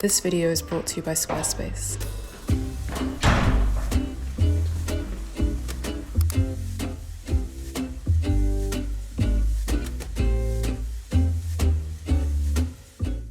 This video is brought to you by Squarespace.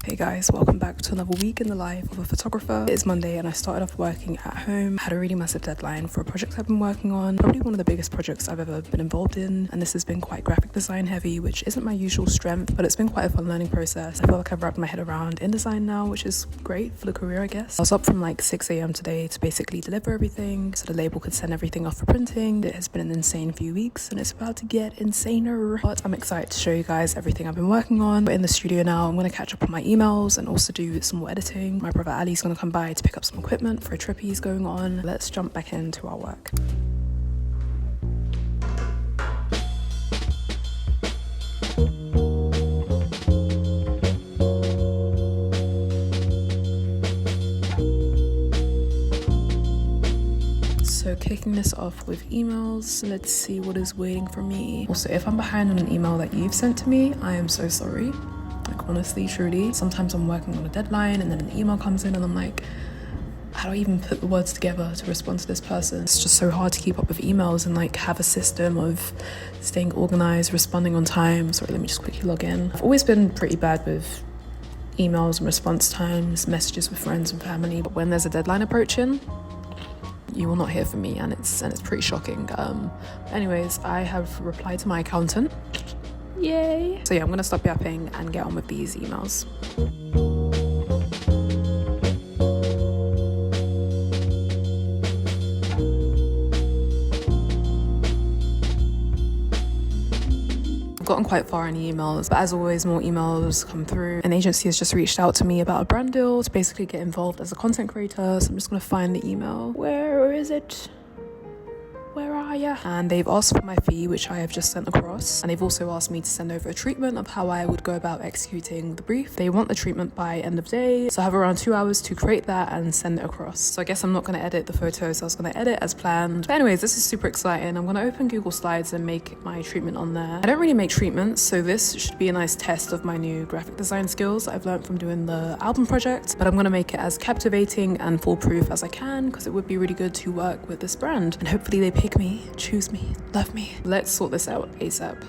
Hey guys, welcome back to another week in the life of a photographer. It is Monday and I started off working at home. I had a really massive deadline for a project I've been working on, probably one of the biggest projects I've ever been involved in, and this has been quite graphic design heavy, which isn't my usual strength, but it's been quite a fun learning process. I feel like I've wrapped my head around InDesign now, which is great for the career, I guess. I was up from like 6 a.m. today to basically deliver everything so the label could send everything off for printing. It has been an insane few weeks and it's about to get insaner, but I'm excited to show you guys everything I've been working on. We're in the studio now. I'm going to catch up on my emails and also do some more editing. My brother Ali's gonna come by to pick up some equipment for a trip he's going on. Let's jump back into our work. So kicking this off with emails, let's see what is waiting for me. Also, if I'm behind on an email that you've sent to me, I am so sorry. Like honestly, truly, sometimes I'm working on a deadline and then an email comes in and I'm like, how do I even put the words together to respond to this person? It's just so hard to keep up with emails and like have a system of staying organized, responding on time. Sorry, let me just quickly log in. I've always been pretty bad with emails and response times, messages with friends and family, but when there's a deadline approaching, you will not hear from me, and it's pretty shocking. Anyways, I have replied to my accountant. Yay! So yeah, I'm gonna stop yapping and get on with these emails. I've gotten quite far in the emails, but as always, more emails come through. An agency has just reached out to me about a brand deal to basically get involved as a content creator, so I'm just gonna find the email. Where is it? Where are ya? And they've asked for my fee, which I have just sent across, and they've also asked me to send over a treatment of how I would go about executing the brief. They want the treatment by end of day, so I have around 2 hours to create that and send it across. So I guess I'm not going to edit the photos, I was going to edit as planned. But anyways, this is super exciting. I'm going to open Google Slides and make my treatment on there. I don't really make treatments, so this should be a nice test of my new graphic design skills that I've learned from doing the album project, but I'm going to make it as captivating and foolproof as I can, because it would be really good to work with this brand, and hopefully they pick me, choose me, love me. Let's sort this out ASAP.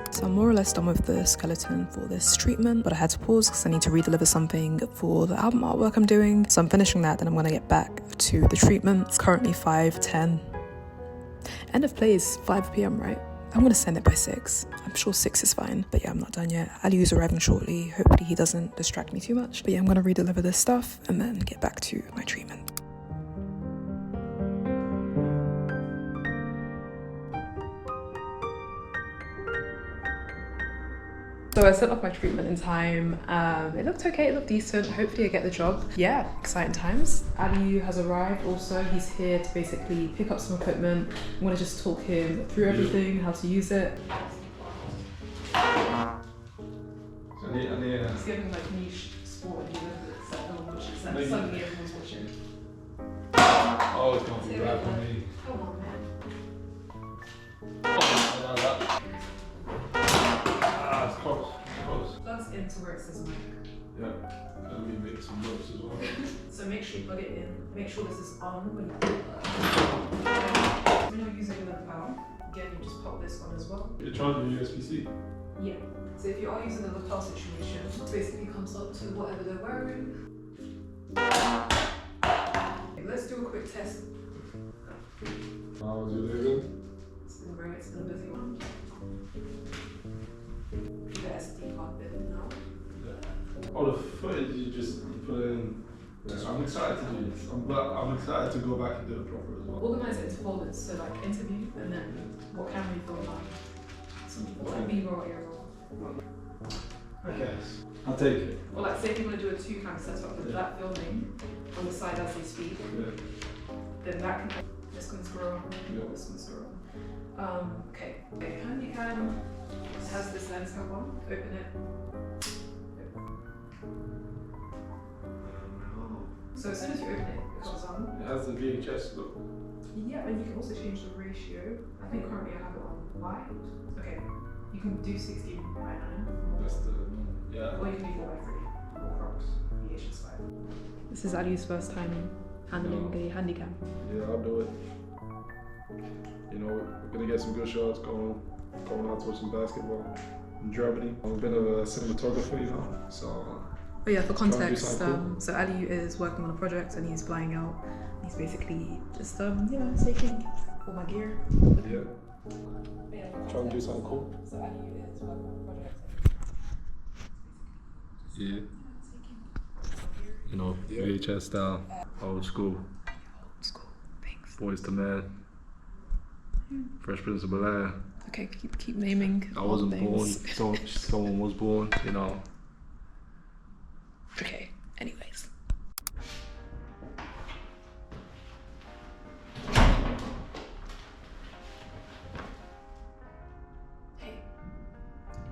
So I'm more or less done with the skeleton for this treatment, but I had to pause because I need to redeliver something for the album artwork I'm doing. So I'm finishing that, then I'm gonna get back to the treatment. It's currently 5:10. End of play is 5 p.m, right? I'm gonna send it by 6. I'm sure 6 is fine, but yeah, I'm not done yet. Ali's arriving shortly. Hopefully he doesn't distract me too much. But yeah, I'm gonna redeliver this stuff and then get back to my treatment. So I sent off my treatment in time. It looked okay, it looked decent. Hopefully I get the job. Yeah, exciting times. Ali has arrived also. He's here to basically pick up some equipment. I'm gonna just talk him through everything, how to use it. It's giving like niche sport and he looked at no one watching. Suddenly everyone's watching. Oh, it's gonna be bad for me. Come on, man. It's close. Plugs into where it says mic. Yeah, and we make some notes as well. So make sure you plug it in. Make sure this is on when you're using the power. Again, you just pop this on as well. You're charging USB-C? Yeah. So if you are using the lapel situation, it basically comes up to whatever they're wearing. Okay, let's do a quick test. How was your day good? It's been great. It's been a busy one. The SD card bit now. Yeah. All the footage you just put in. Yeah, I'm excited to do this. I'm excited to go back and do it proper as well. Organize it into folders. So like interview and then what camera you film on. Some people like B-roll, A-roll. Okay, I'll take it. Or like say if you want to do a 2-cam setup with that filming on the side as they speak, then that can this can scroll on, this can scroll on. Okay, handy cam has this lens cap on. Open it. So as soon as you open it, it comes on. It has the VHS look. Yeah, and you can also change the ratio. I think currently I have it on wide. Okay, you can do 16:9. That's the yeah. Or you can do 4:3 or crops. VHS 5. This is Ali's first time handling a handycam. Yeah, I'll do it. You know, we're gonna get some good shots going out to some basketball in Germany. I'm a bit of a cinematographer, you know, so. But yeah, for context, so Ali is working on a project and he's flying out. He's basically just, taking all my gear. Yeah. Trying to do something cool. So Ali is working on a project. Yeah. You know, VHS style, old school. Old school, thanks. Boys to Men. Fresh Prince of Bel-Air. Okay, keep naming. I wasn't born, so someone was born, you know. Okay, anyways. Hey,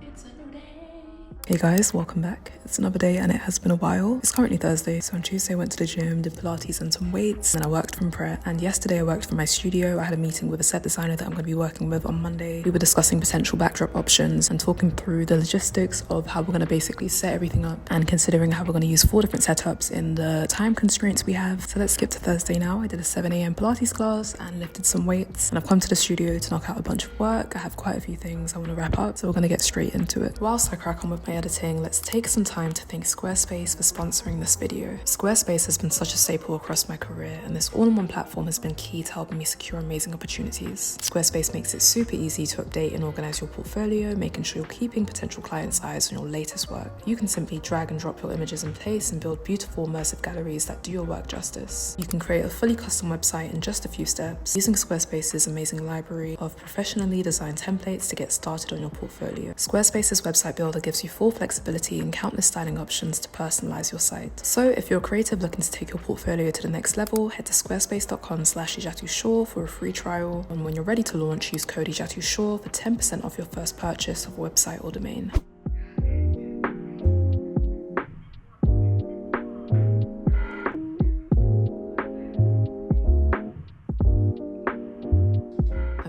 it's a new day. Hey guys, welcome back. It's another day and it has been a while. It's currently Thursday, so on Tuesday I went to the gym, did Pilates and some weights, and I worked from Pret. And yesterday I worked from my studio. I had a meeting with a set designer that I'm going to be working with on Monday. We were discussing potential backdrop options and talking through the logistics of how we're going to basically set everything up and considering how we're going to use 4 different setups in the time constraints we have. So let's skip to Thursday now. I did a 7 a.m. Pilates class and lifted some weights, and I've come to the studio to knock out a bunch of work. I have quite a few things I want to wrap up, so we're going to get straight into it. Whilst I crack on with my editing, let's take some time to thank Squarespace for sponsoring this video. Squarespace has been such a staple across my career, and this all-in-one platform has been key to helping me secure amazing opportunities. Squarespace makes it super easy to update and organize your portfolio, making sure you're keeping potential clients' eyes on your latest work. You can simply drag and drop your images in place and build beautiful immersive galleries that do your work justice. You can create a fully custom website in just a few steps using Squarespace's amazing library of professionally designed templates to get started on your portfolio. Squarespace's website builder gives you full flexibility and countless styling options to personalize your site. So if you're a creative looking to take your portfolio to the next level, head to squarespace.com/ejatu.shaw for a free trial. And when you're ready to launch, use code ejatu.shaw for 10% off your first purchase of a website or domain.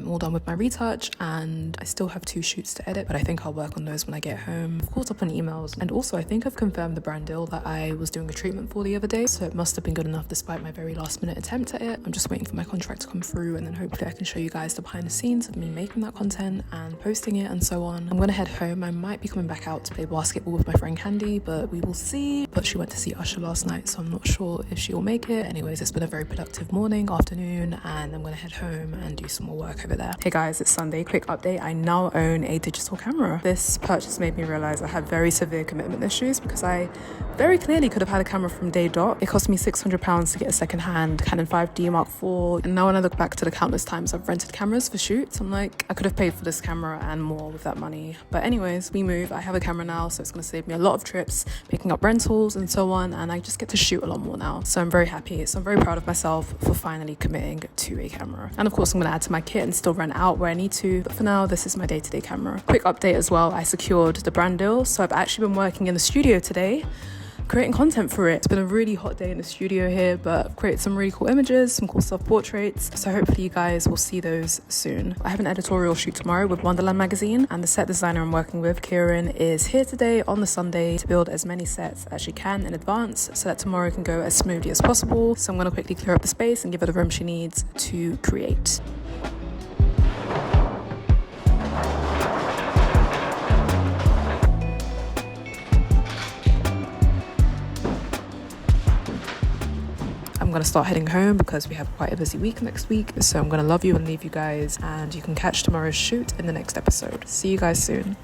All done with my retouch, and I still have 2 shoots to edit, but I think I'll work on those when I get home. I've caught up on emails, and also I think I've confirmed the brand deal that I was doing a treatment for the other day, so it must have been good enough despite my very last minute attempt at it. I'm just waiting for my contract to come through, and then hopefully I can show you guys the behind the scenes of me making that content and posting it and so on. I'm gonna head home. I might be coming back out to play basketball with my friend Candy, but we will see. But she went to see Usher last night, so I'm not sure if she will make it. Anyways, it's been a very productive morning, afternoon, and I'm gonna head home and do some more work over there. Hey guys, it's Sunday. Quick update. I now own a digital camera. This purchase made me realize I had very severe commitment issues because I very clearly could have had a camera from day dot. It cost me £600 to get a second-hand Canon 5D Mark IV. And now when I look back to the countless times I've rented cameras for shoots, I'm like, I could have paid for this camera and more with that money. But anyways, we move. I have a camera now, so it's going to save me a lot of trips, picking up rentals and so on. And I just get to shoot a lot more now. So I'm very happy. So I'm very proud of myself for finally committing to a camera. And of course, I'm going to add to my kit and still rent out where I need to, but for now this is my day-to-day camera. Quick update as well, I secured the brand deal, so I've actually been working in the studio today creating content for it. It's been a really hot day in the studio here, but I've created some really cool images, some cool self-portraits, so hopefully you guys will see those soon. I have an editorial shoot tomorrow with Wonderland magazine, and the set designer I'm working with, Kieran, is here today on the Sunday to build as many sets as she can in advance so that tomorrow can go as smoothly as possible. So I'm going to quickly clear up the space and give her the room she needs to create. I'm going to start heading home because we have quite a busy week next week. So I'm going to love you and leave you guys, and you can catch tomorrow's shoot in the next episode. See you guys soon.